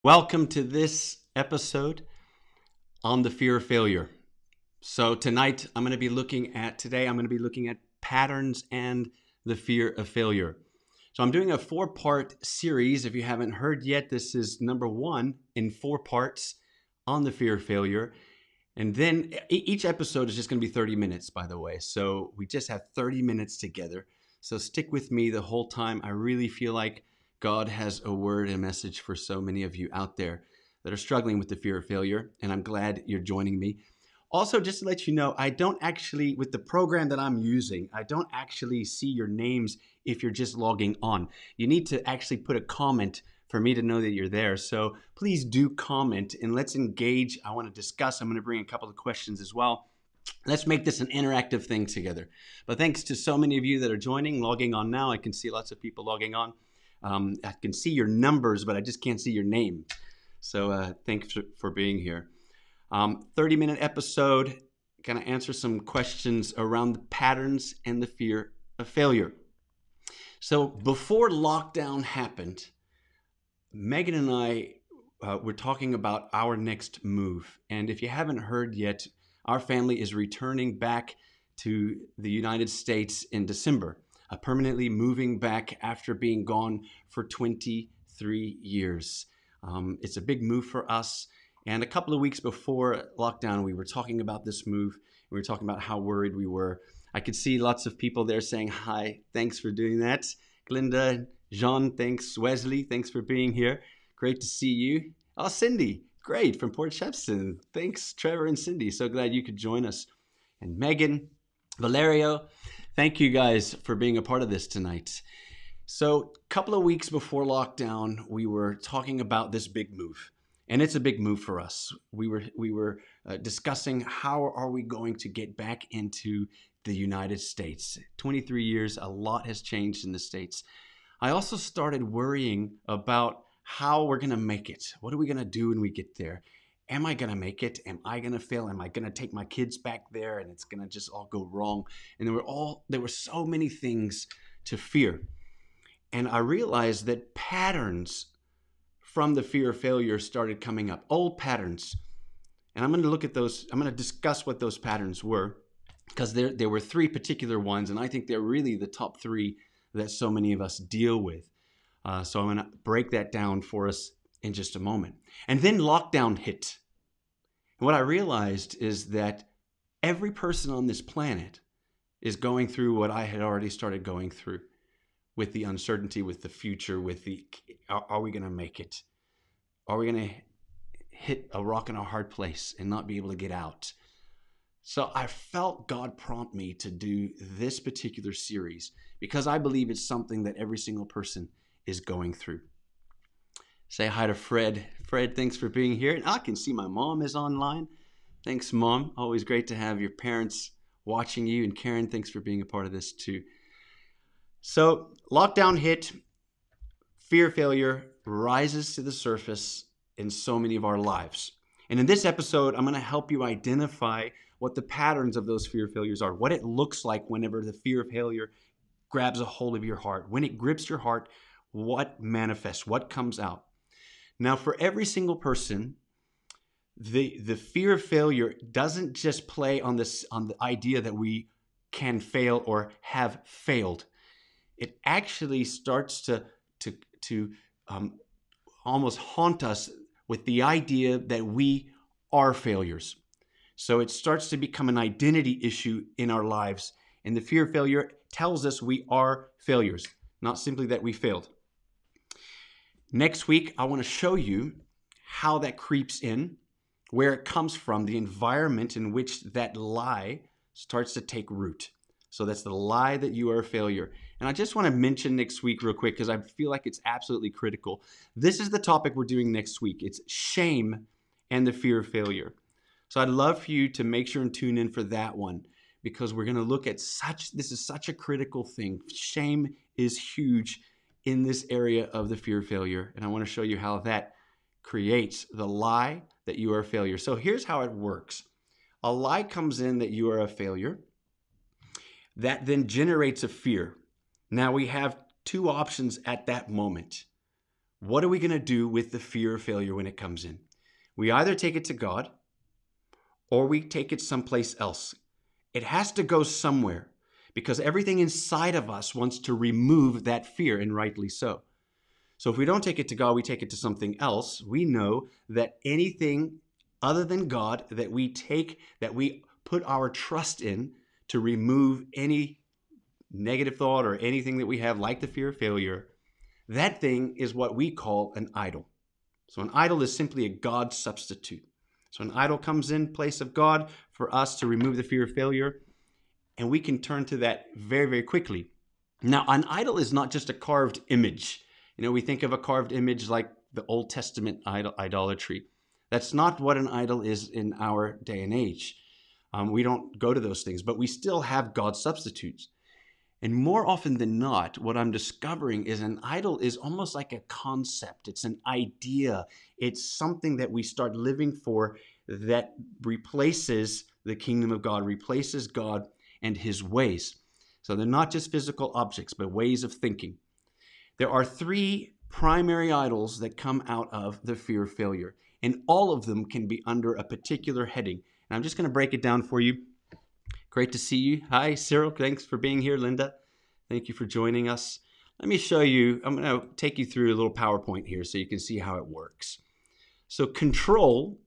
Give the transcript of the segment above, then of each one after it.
Welcome to this episode on the fear of failure. So I'm going to be looking at patterns and the fear of failure. So I'm doing a 4-part series. If you haven't heard yet, this is number 1 in 4 parts on the fear of failure. And then each episode is just going to be 30 minutes, by the way. So we just have 30 minutes together. So stick with me the whole time. I really feel like God has a word and message for so many of you out there that are struggling with the fear of failure. And I'm glad you're joining me. Also, just to let you know, with the program that I'm using, I don't actually see your names if you're just logging on. You need to actually put a comment for me to know that you're there. So please do comment and let's engage. I want to discuss. I'm going to bring a couple of questions as well. Let's make this an interactive thing together. But thanks to so many of you that are joining, logging on now. I can see lots of people logging on. I can see your numbers, but I just can't see your name. So thanks for being here. 30-minute episode, going to answer some questions around the patterns and the fear of failure. So before lockdown happened, Megan and I were talking about our next move. And if you haven't heard yet, our family is returning back to the United States in December, permanently moving back after being gone for 23 years. It's a big move for us. And a couple of weeks before lockdown, we were talking about this move. We were talking about how worried we were. I could see lots of people there saying, hi, thanks for doing that. Glinda, Jean, thanks. Wesley, thanks for being here. Great to see you. Oh, Cindy, great, from Port Shepstone. Thanks, Trevor and Cindy. So glad you could join us. And Megan, Valerio, thank you guys for being a part of this tonight. So a couple of weeks before lockdown, we were talking about this big move. And it's a big move for us. We were discussing how are we going to get back into the United States. 23 years, a lot has changed in the States. I also started worrying about how we're going to make it. What are we going to do when we get there? Am I going to make it? Am I going to fail? Am I going to take my kids back there and it's going to just all go wrong? And there were so many things to fear. And I realized that patterns from the fear of failure started coming up, old patterns. And I'm going to look at those. I'm going to discuss what those patterns were because there were 3 particular ones. And I think they're really the top 3 that so many of us deal with. So I'm going to break that down for us in just a moment. And then lockdown hit. And what I realized is that every person on this planet is going through what I had already started going through with the uncertainty, with the future, are we going to make it? Are we going to hit a rock in a hard place and not be able to get out? So I felt God prompt me to do this particular series because I believe it's something that every single person is going through. Say hi to Fred. Fred, thanks for being here. And I can see my mom is online. Thanks, Mom. Always great to have your parents watching you. And Karen, thanks for being a part of this too. So lockdown hit, fear failure rises to the surface in so many of our lives. And in this episode, I'm going to help you identify what the patterns of those fear failures are, what it looks like whenever the fear of failure grabs a hold of your heart. When it grips your heart, what manifests, what comes out. Now, for every single person, the fear of failure doesn't just play on the idea that we can fail or have failed. It actually starts to almost haunt us with the idea that we are failures. So it starts to become an identity issue in our lives. And the fear of failure tells us we are failures, not simply that we failed. Next week, I want to show you how that creeps in, where it comes from, the environment in which that lie starts to take root. So that's the lie that you are a failure. And I just want to mention next week real quick because I feel like it's absolutely critical. This is the topic we're doing next week. It's shame and the fear of failure. So I'd love for you to make sure and tune in for that one because we're going to look at this is such a critical thing. Shame is huge in this area of the fear of failure. And I want to show you how that creates the lie that you are a failure. So here's how it works. A lie comes in that you are a failure. That then generates a fear. Now we have 2 options at that moment. what are we going to do with the fear of failure when it comes in? We either take it to God or we take it someplace else. It has to go somewhere because everything inside of us wants to remove that fear, and rightly so. So if we don't take it to God, we take it to something else. We know that anything other than God that we put our trust in to remove any negative thought or anything that we have, like the fear of failure, that thing is what we call an idol. So an idol is simply a God substitute. So an idol comes in place of God for us to remove the fear of failure, and we can turn to that very, very quickly. Now, an idol is not just a carved image. We think of a carved image like the Old Testament idolatry. That's not what an idol is in our day and age. We don't go to those things, but we still have God substitutes. And more often than not, what I'm discovering is an idol is almost like a concept. It's an idea. It's something that we start living for that replaces the kingdom of God, replaces God and his ways. So they're not just physical objects, but ways of thinking. There are 3 primary idols that come out of the fear of failure, and all of them can be under a particular heading. And I'm just going to break it down for you. Great to see you. Hi, Cyril. Thanks for being here. Linda, thank you for joining us. Let me show you. I'm going to take you through a little PowerPoint here so you can see how it works. So control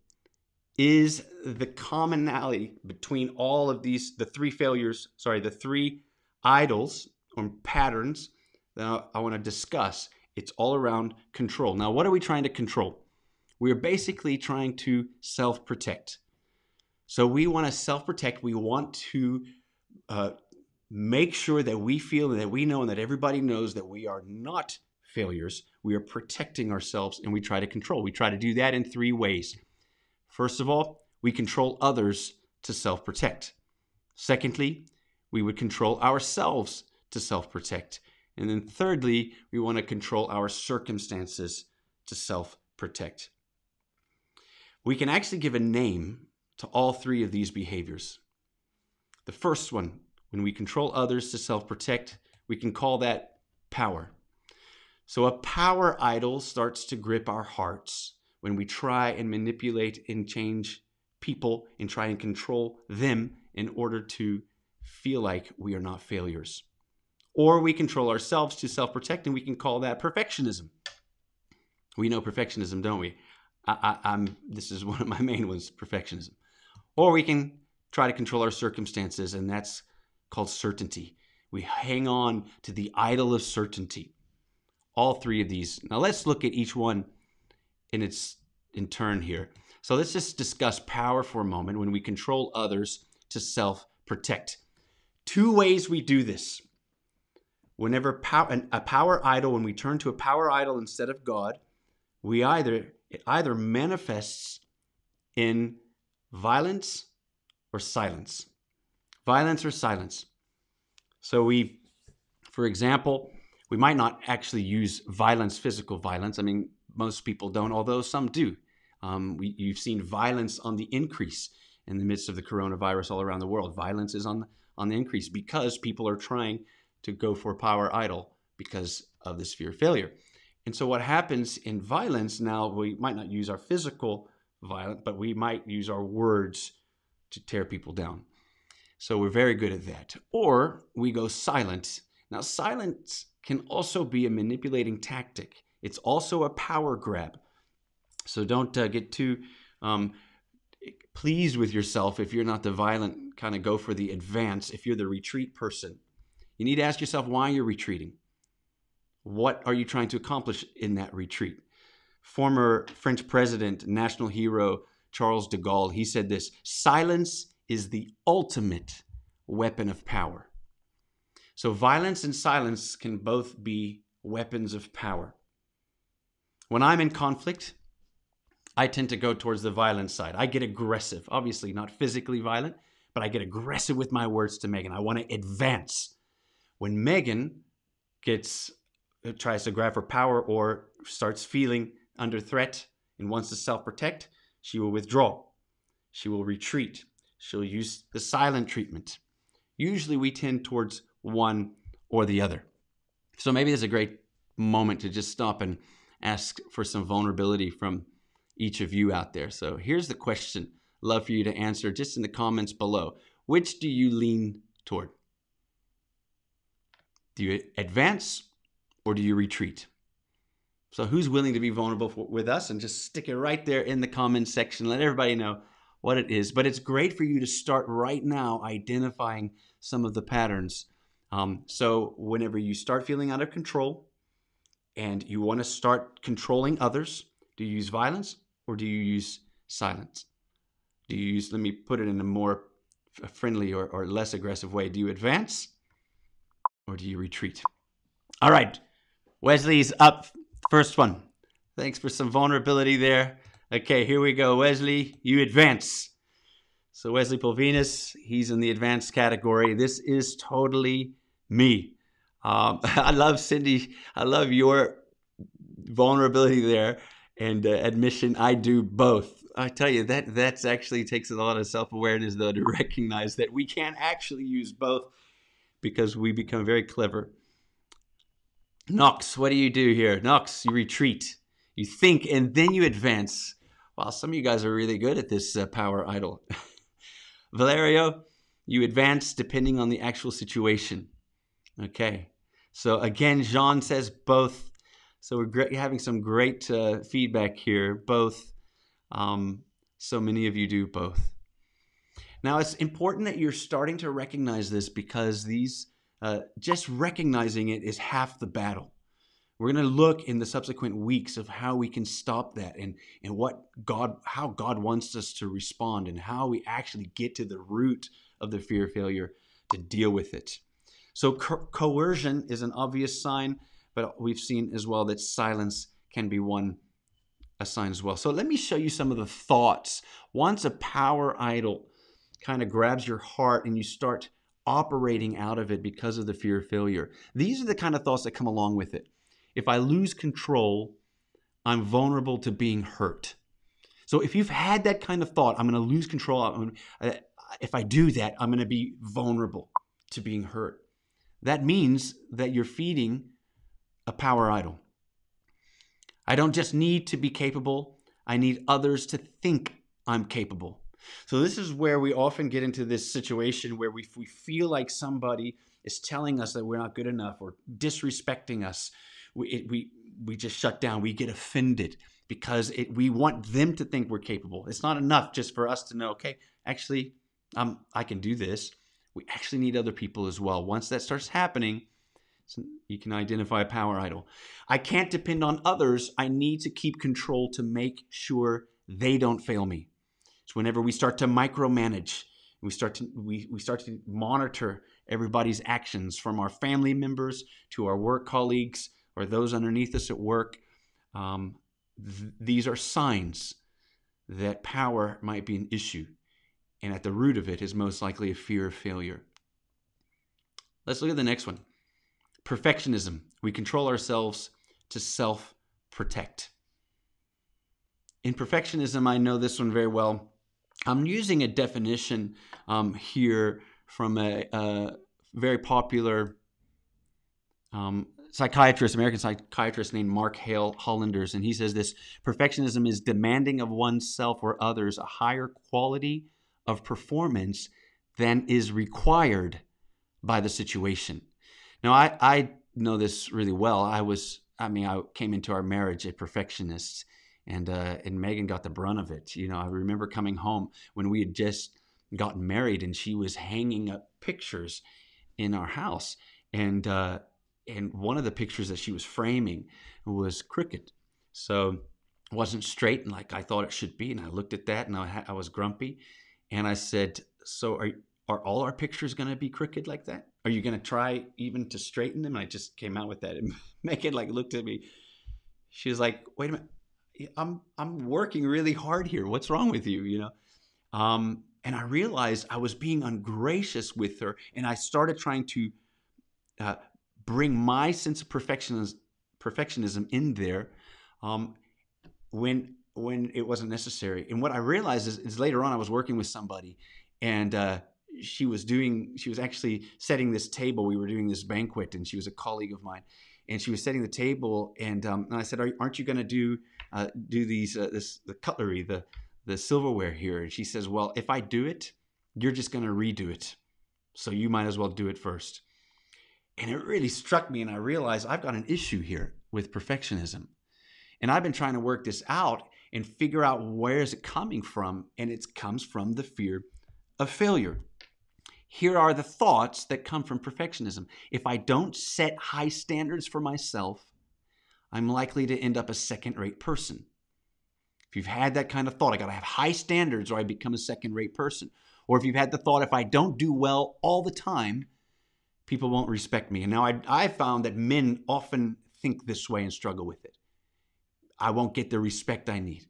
is the commonality between all of these, the 3 idols or patterns that I want to discuss. It's all around control. Now, what are we trying to control? We're basically trying to self-protect. So we want to self-protect. We want to make sure that we feel and that we know and that everybody knows that we are not failures. We are protecting ourselves, and we try to control. We try to do that in 3 ways. First of all, we control others to self-protect. Secondly, we would control ourselves to self-protect. And then thirdly, we want to control our circumstances to self-protect. We can actually give a name to all 3 of these behaviors. The first one, when we control others to self-protect, we can call that power. So a power idol starts to grip our hearts when we try and manipulate and change people and try and control them in order to feel like we are not failures. Or we control ourselves to self-protect, and we can call that perfectionism. We know perfectionism, don't we? This is one of my main ones, perfectionism. Or we can try to control our circumstances, and that's called certainty. We hang on to the idol of certainty. All 3 of these. Now let's look at each one in turn here. So let's just discuss power for a moment when we control others to self-protect. 2 ways we do this. Whenever a power idol, when we turn to a power idol instead of God, it either manifests in violence or silence. Violence or silence. So for example, we might not actually use violence, physical violence. I mean, most people don't, although some do. You've seen violence on the increase in the midst of the coronavirus all around the world. Violence is on the increase because people are trying to go for a power idol because of this fear of failure. And so what happens in violence now, we might not use our physical violence, but we might use our words to tear people down. So we're very good at that. Or we go silent. Now, silence can also be a manipulating tactic. It's also a power grab. So don't get too pleased with yourself if you're not the violent kind of go for the advance. If you're the retreat person, you need to ask yourself why you're retreating. What are you trying to accomplish in that retreat? Former French president, national hero, Charles de Gaulle, he said this: silence is the ultimate weapon of power. So violence and silence can both be weapons of power. When I'm in conflict, I tend to go towards the violent side. I get aggressive, obviously not physically violent, but I get aggressive with my words to Megan. I want to advance. When Megan tries to grab for power or starts feeling under threat and wants to self-protect, she will withdraw. She will retreat. She'll use the silent treatment. Usually we tend towards one or the other. So maybe there's a great moment to just stop and ask for some vulnerability from each of you out there. So here's the question. Love for you to answer just in the comments below. Which do you lean toward? Do you advance or do you retreat? So who's willing to be vulnerable with us? And just stick it right there in the comments section. Let everybody know what it is. But it's great for you to start right now identifying some of the patterns. So whenever you start feeling out of control and you want to start controlling others, do you use violence or do you use silence? Do you use, let me put it in a more friendly or less aggressive way. Do you advance or do you retreat? All right, Wesley's up. First one. Thanks for some vulnerability there. Okay, here we go. Wesley, you advance. So Wesley Polvinus, he's in the advanced category. This is totally me. I love Cindy. I love your vulnerability there and admission. I do both. I tell you, that's actually takes a lot of self-awareness, though, to recognize that we can't actually use both because we become very clever. Knox, what do you do here? Knox, you retreat. You think and then you advance. Wow, some of you guys are really good at this power idol. Valerio, you advance depending on the actual situation. Okay. So again, Jean says both. So we're having some great feedback here. Both. So many of you do both. Now, it's important that you're starting to recognize this because these just recognizing it is half the battle. We're going to look in the subsequent weeks of how we can stop that and how God wants us to respond and how we actually get to the root of the fear of failure to deal with it. So coercion is an obvious sign, but we've seen as well that silence can be a sign as well. So let me show you some of the thoughts. Once a power idol kind of grabs your heart and you start operating out of it because of the fear of failure. These are the kind of thoughts that come along with it. If I lose control, I'm vulnerable to being hurt. So if you've had that kind of thought, I'm going to lose control. If I do that, I'm going to be vulnerable to being hurt. That means that you're feeding a power idol. I don't just need to be capable. I need others to think I'm capable. So this is where we often get into this situation where we feel like somebody is telling us that we're not good enough or disrespecting us. We just shut down. We get offended because we want them to think we're capable. It's not enough just for us to know, okay, actually, I can do this. We actually need other people as well. Once that starts happening, you can identify a power idol. I can't depend on others. I need to keep control to make sure they don't fail me. So whenever we start to micromanage, we start to monitor everybody's actions, from our family members to our work colleagues or those underneath us at work. These are signs that power might be an issue, and at the root of it is most likely a fear of failure. Let's look at the next one. Perfectionism. We control ourselves to self-protect. In perfectionism, I know this one very well. I'm using a definition here from a very popular psychiatrist, American psychiatrist named Mark Hale Hollanders, and he says this: perfectionism is demanding of oneself or others a higher quality of performance than is required by the situation. Now, I know this really well. I came into our marriage a perfectionist, and Megan got the brunt of it. You know, I remember coming home when we had just gotten married, and she was hanging up pictures in our house, and one of the pictures that she was framing was crooked, so it wasn't straight and like I thought it should be. And I looked at that, and I was grumpy, and I said, "So are all our pictures going to be crooked like that? Are you going to try even to straighten them?" And I just came out with that, and Megan looked at me. She was like, "Wait a minute, I'm working really hard here. What's wrong with you?" You know. And I realized I was being ungracious with her, and I started trying to bring my sense of perfectionism in there when it wasn't necessary. And what I realized is later on I was working with somebody, and she was actually setting this table. We were doing this banquet, and she was a colleague of mine, and she was setting the table, and I said, "Aren't you going to do these the cutlery, the silverware here?" And she says, "Well, if I do it, you're just going to redo it, so you might as well do it first." And it really struck me, and I realized I've got an issue here with perfectionism, and I've been trying to work this out and figure out where is it coming from, and it comes from the fear of failure. Here are the thoughts that come from perfectionism. If I don't set high standards for myself, I'm likely to end up a second-rate person. If you've had that kind of thought, I got to have high standards or I become a second-rate person. Or if you've had the thought, if I don't do well all the time, people won't respect me. And now I found that men often think this way and struggle with it. I won't get the respect I need.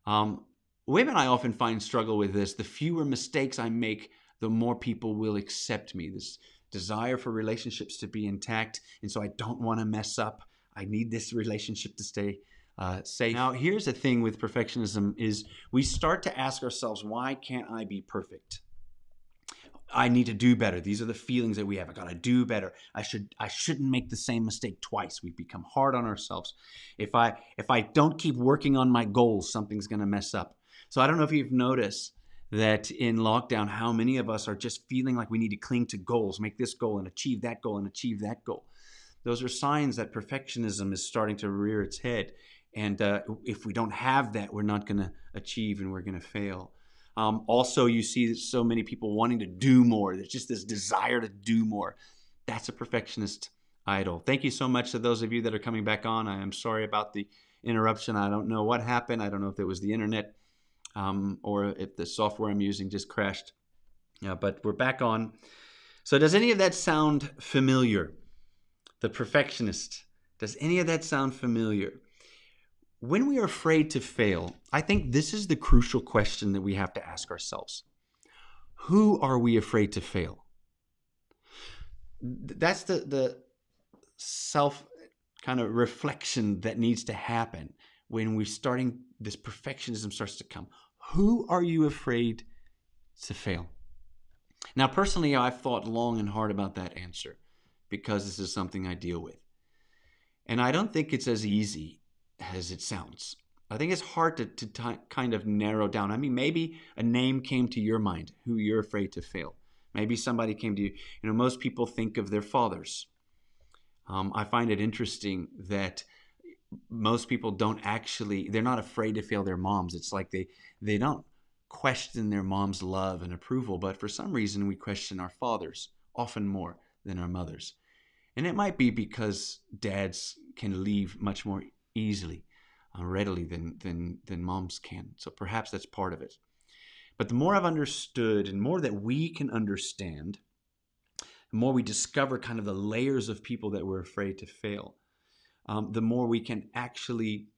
Women I often find struggle with this. The fewer mistakes I make, the more people will accept me. This desire for relationships to be intact, and so I don't want to mess up. I need this relationship to stay safe. Now, here's the thing with perfectionism is we start to ask ourselves, why can't I be perfect? I need to do better. These are the feelings that we have. I got to do better. I shouldn't make the same mistake twice. We become hard on ourselves. If I don't keep working on my goals, something's going to mess up. So I don't know if you've noticed that in lockdown, how many of us are just feeling like we need to cling to goals, make this goal and achieve that goal and achieve that goal. Those are signs that perfectionism is starting to rear its head. And if we don't have that, we're not going to achieve and we're going to fail. Also, you see so many people wanting to do more. There's just this desire to do more. That's a perfectionist idol. Thank you so much to those of you that are coming back on. I am sorry about the interruption. I don't know what happened. I don't know if it was the internet or if the software I'm using just crashed. But we're back on. So does any of that sound familiar? The perfectionist. Does any of that sound familiar? When we are afraid to fail, I think this is the crucial question that we have to ask ourselves. Who are we afraid to fail? That's the self kind of reflection that needs to happen when this perfectionism starts to come. Who are you afraid to fail? Now, personally, I've thought long and hard about that answer because this is something I deal with. And I don't think it's as easy as it sounds. I think it's hard to kind of narrow down. I mean, maybe a name came to your mind who you're afraid to fail. Maybe somebody came to you. You know, most people think of their fathers. I find it interesting that most people they're not afraid to fail their moms. It's like they don't question their mom's love and approval, but for some reason we question our fathers often more than our mothers. And it might be because dads can leave much more easily, readily than moms can. So perhaps that's part of it. But the more I've understood and more that we can understand, the more we discover kind of the layers of people that we're afraid to fail, the more we can actually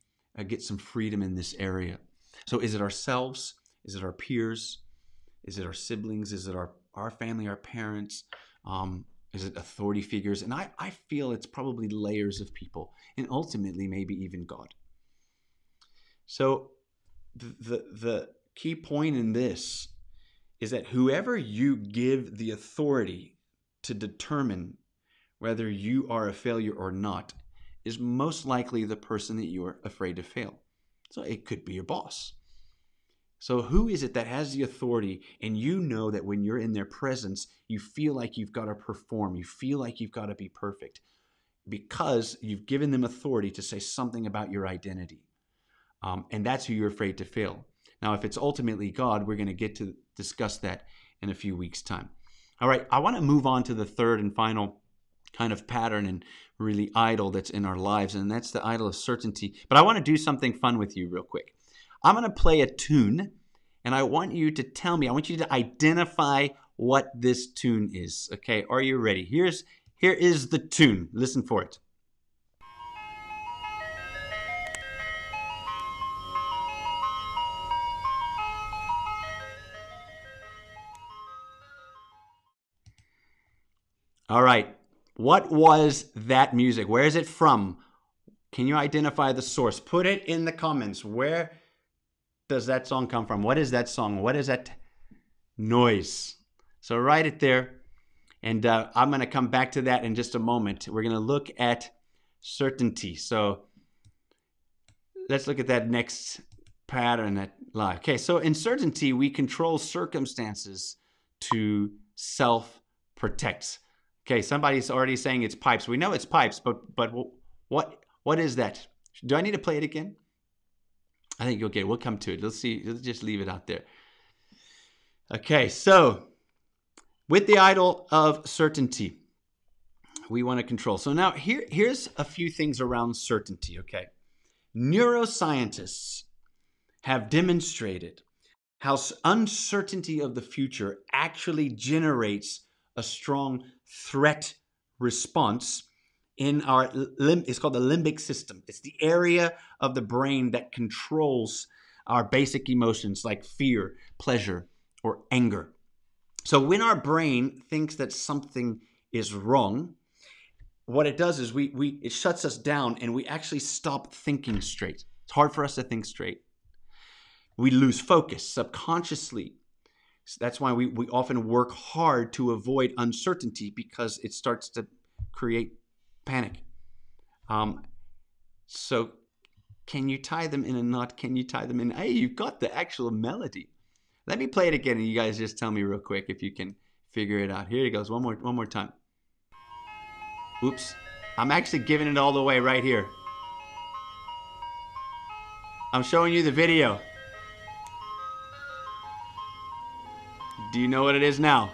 get some freedom in this area. So is it ourselves? Is it our peers? Is it our siblings? Is it our family, our parents? Is it authority figures? And I feel it's probably layers of people, and ultimately maybe even God. So the key point in this is that whoever you give the authority to determine whether you are a failure or not is most likely the person that you are afraid to fail. So it could be your boss. So who is it that has the authority, and you know that when you're in their presence, you feel like you've got to perform, you feel like you've got to be perfect because you've given them authority to say something about your identity. And that's who you're afraid to fail. Now, if it's ultimately God, we're going to get to discuss that in a few weeks' time. All right, I want to move on to the third and final kind of pattern and really idol that's in our lives, and that's the idol of certainty. But I want to do something fun with you real quick. I'm going to play a tune, and I want you to tell me, I want you to identify what this tune is. Okay, are you ready? Here is the tune. Listen for it. All right, what was that music? Where is it from? Can you identify the source? Put it in the comments. Where does that song come from? What is that song? What is that noise? So write it there. And I'm going to come back to that in just a moment. We're going to look at certainty. So let's look at that next pattern that lie. Okay, so in certainty, we control circumstances to self-protect. Okay, somebody's already saying it's pipes. We know it's pipes, but what is that? Do I need to play it again? I think okay, we'll come to it. Let's see. Let's just leave it out there. Okay, so with the idol of certainty, we want to control. So now here's a few things around certainty, okay? Neuroscientists have demonstrated how uncertainty of the future actually generates a strong threat response in our it's called the limbic system. It's the area of the brain that controls our basic emotions like fear, pleasure, or anger. So when our brain thinks that something is wrong, what it does is it shuts us down and we actually stop thinking straight. It's hard for us to think straight. We lose focus subconsciously. So that's why we often work hard to avoid uncertainty, because it starts to create panic. So can you tie them in a knot? Can you tie them in? Hey, you've got the actual melody. Let me play it again and you guys just tell me real quick if you can figure it out. Here it goes. One more time. Oops. I'm actually giving it all the way right here. I'm showing you the video. Do you know what it is now?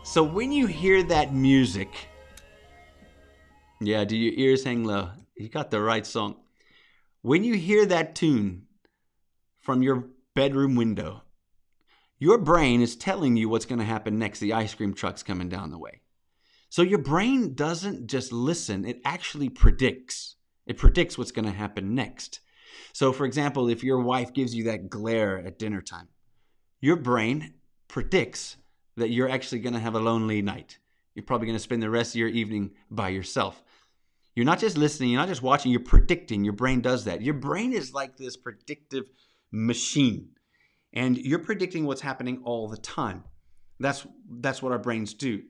So when you hear that music, yeah, do your ears hang low? You got the right song. When you hear that tune from your bedroom window, your brain is telling you what's going to happen next. The ice cream truck's coming down the way. So your brain doesn't just listen, it actually predicts. It predicts what's going to happen next. So for example, if your wife gives you that glare at dinner time, your brain predicts that you're actually going to have a lonely night. You're probably going to spend the rest of your evening by yourself. You're not just listening, you're not just watching, you're predicting. Your brain does that. Your brain is like this predictive machine. And you're predicting what's happening all the time. That's what our brains do.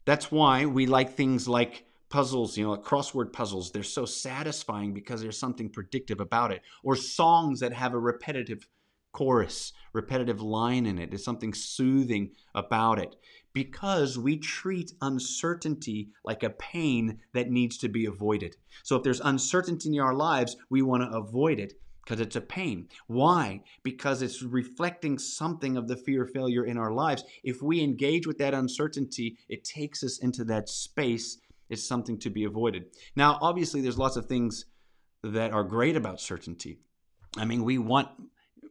That's why we like things like puzzles, like crossword puzzles. They're so satisfying because there's something predictive about it. Or songs that have a repetitive chorus, repetitive line in it. There's something soothing about it. Because we treat uncertainty like a pain that needs to be avoided. So if there's uncertainty in our lives, we want to avoid it because it's a pain. Why? Because it's reflecting something of the fear of failure in our lives. If we engage with that uncertainty, it takes us into that space. It's something to be avoided. Now, obviously, there's lots of things that are great about certainty. I mean, we want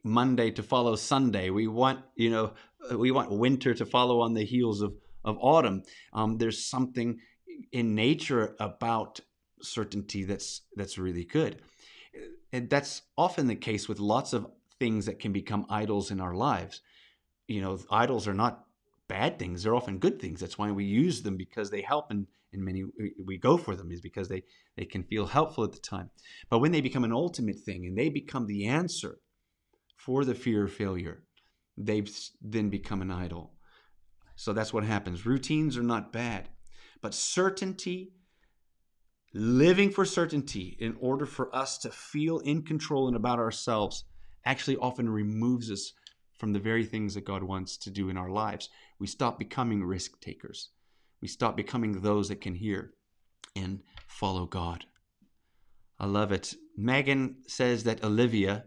Monday to follow Sunday. We want, winter to follow on the heels of autumn. There's something in nature about certainty that's really good. And that's often the case with lots of things that can become idols in our lives. Idols are not bad things. They're often good things. That's why we use them, because they help, and we go for them is because they can feel helpful at the time. But when they become an ultimate thing and they become the answer for the fear of failure, they then become an idol. So that's what happens. Routines are not bad, but certainty, living for certainty in order for us to feel in control and about ourselves, actually often removes us from the very things that God wants to do in our lives. We stop becoming risk takers. We stop becoming those that can hear and follow God. I love it. Megan says that Olivia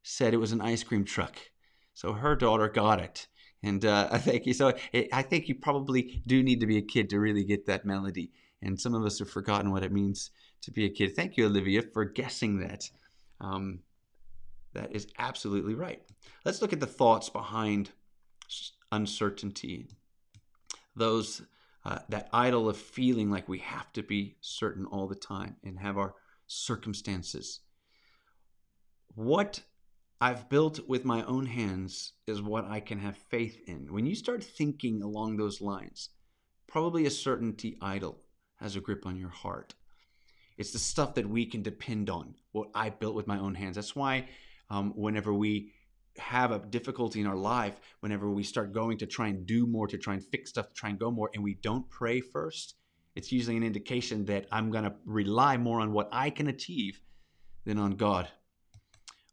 said it was an ice cream truck. So her daughter got it. And I think you probably do need to be a kid to really get that melody. And some of us have forgotten what it means to be a kid. Thank you, Olivia, for guessing that. That is absolutely right. Let's look at the thoughts behind uncertainty. Those that idol of feeling like we have to be certain all the time and have our circumstances. What I've built with my own hands is what I can have faith in. When you start thinking along those lines, probably a certainty idol has a grip on your heart. It's the stuff that we can depend on, what I built with my own hands. That's why whenever we have a difficulty in our life whenever we start going to try and do more, to try and fix stuff, to try and go more, and we don't pray first, it's usually an indication that I'm going to rely more on what I can achieve than on God.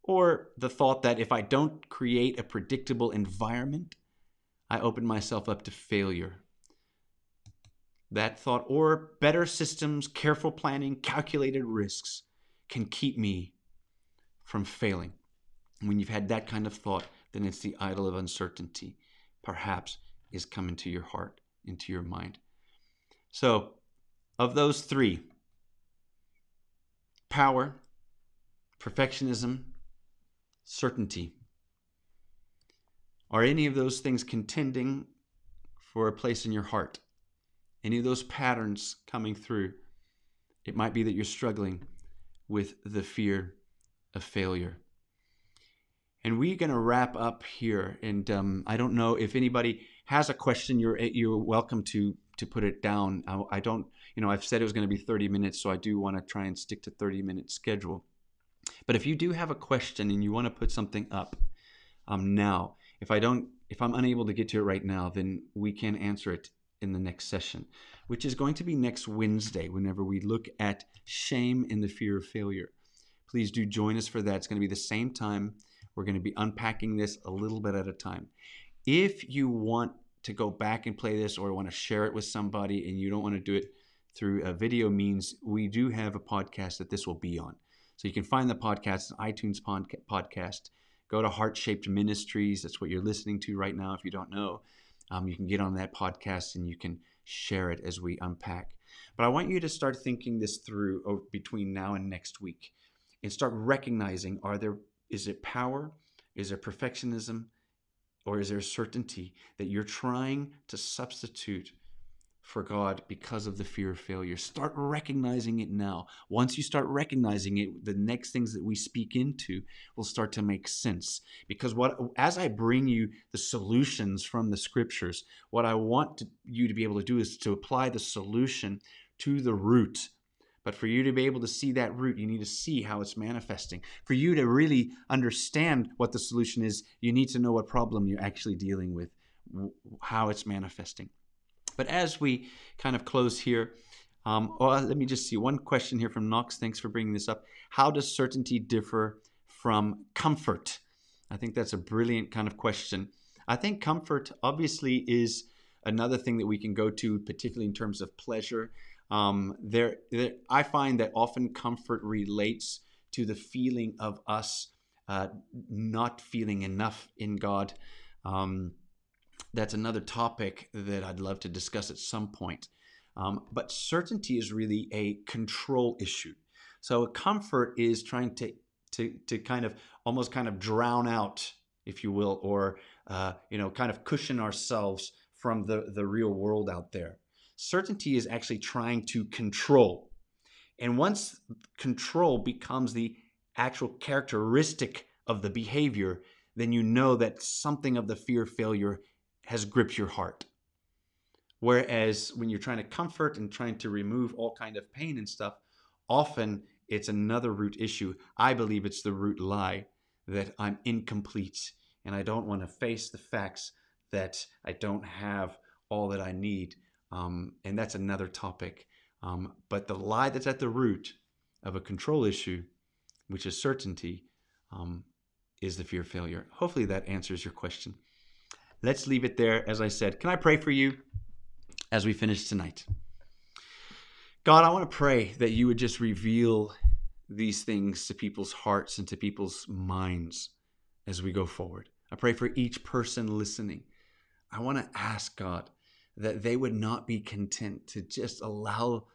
Or the thought that if I don't create a predictable environment, I open myself up to failure. That thought, or better systems, careful planning, calculated risks can keep me from failing. When you've had that kind of thought, then it's the idol of uncertainty, perhaps, is coming to your heart, into your mind. So, of those three, power, perfectionism, certainty, are any of those things contending for a place in your heart? Any of those patterns coming through? It might be that you're struggling with the fear of failure. And we're going to wrap up here. And I don't know if anybody has a question. You're welcome to put it down. I don't, I've said it was going to be 30 minutes, so I do want to try and stick to 30-minute schedule. But if you do have a question and you want to put something up now, if I'm unable to get to it right now, then we can answer it in the next session, which is going to be next Wednesday, whenever we look at shame and the fear of failure. Please do join us for that. It's going to be the same time. We're going to be unpacking this a little bit at a time. If you want to go back and play this, or want to share it with somebody and you don't want to do it through a video means, we do have a podcast that this will be on. So you can find the podcast on iTunes podcast. Go to Heart Shaped Ministries. That's what you're listening to right now. If you don't know, you can get on that podcast and you can share it as we unpack. But I want you to start thinking this through between now and next week, and start recognizing, is it power? Is there perfectionism? Or is there certainty that you're trying to substitute for God because of the fear of failure? Start recognizing it now. Once you start recognizing it, the next things that we speak into will start to make sense. Because as I bring you the solutions from the scriptures, what I want you to be able to do is to apply the solution to the root. But for you to be able to see that root, you need to see how it's manifesting. For you to really understand what the solution is, you need to know what problem you're actually dealing with, how it's manifesting. But as we kind of close here, let me just see one question here from Knox. Thanks for bringing this up. How does certainty differ from comfort? I think that's a brilliant kind of question. I think comfort obviously is another thing that we can go to, particularly in terms of pleasure. I find that often comfort relates to the feeling of us not feeling enough in God. That's another topic that I'd love to discuss at some point. But certainty is really a control issue. So comfort is trying to kind of almost kind of drown out, if you will, or kind of cushion ourselves from the real world out there. Certainty is actually trying to control. And once control becomes the actual characteristic of the behavior, then you know that something of the fear of failure has gripped your heart. Whereas when you're trying to comfort and trying to remove all kind of pain and stuff, often it's another root issue. I believe it's the root lie that I'm incomplete and I don't want to face the facts that I don't have all that I need. And that's another topic. But the lie that's at the root of a control issue, which is certainty, is the fear of failure. Hopefully that answers your question. Let's leave it there. As I said, can I pray for you as we finish tonight? God, I want to pray that you would just reveal these things to people's hearts and to people's minds as we go forward. I pray for each person listening. I want to ask, God, that they would not be content to just allow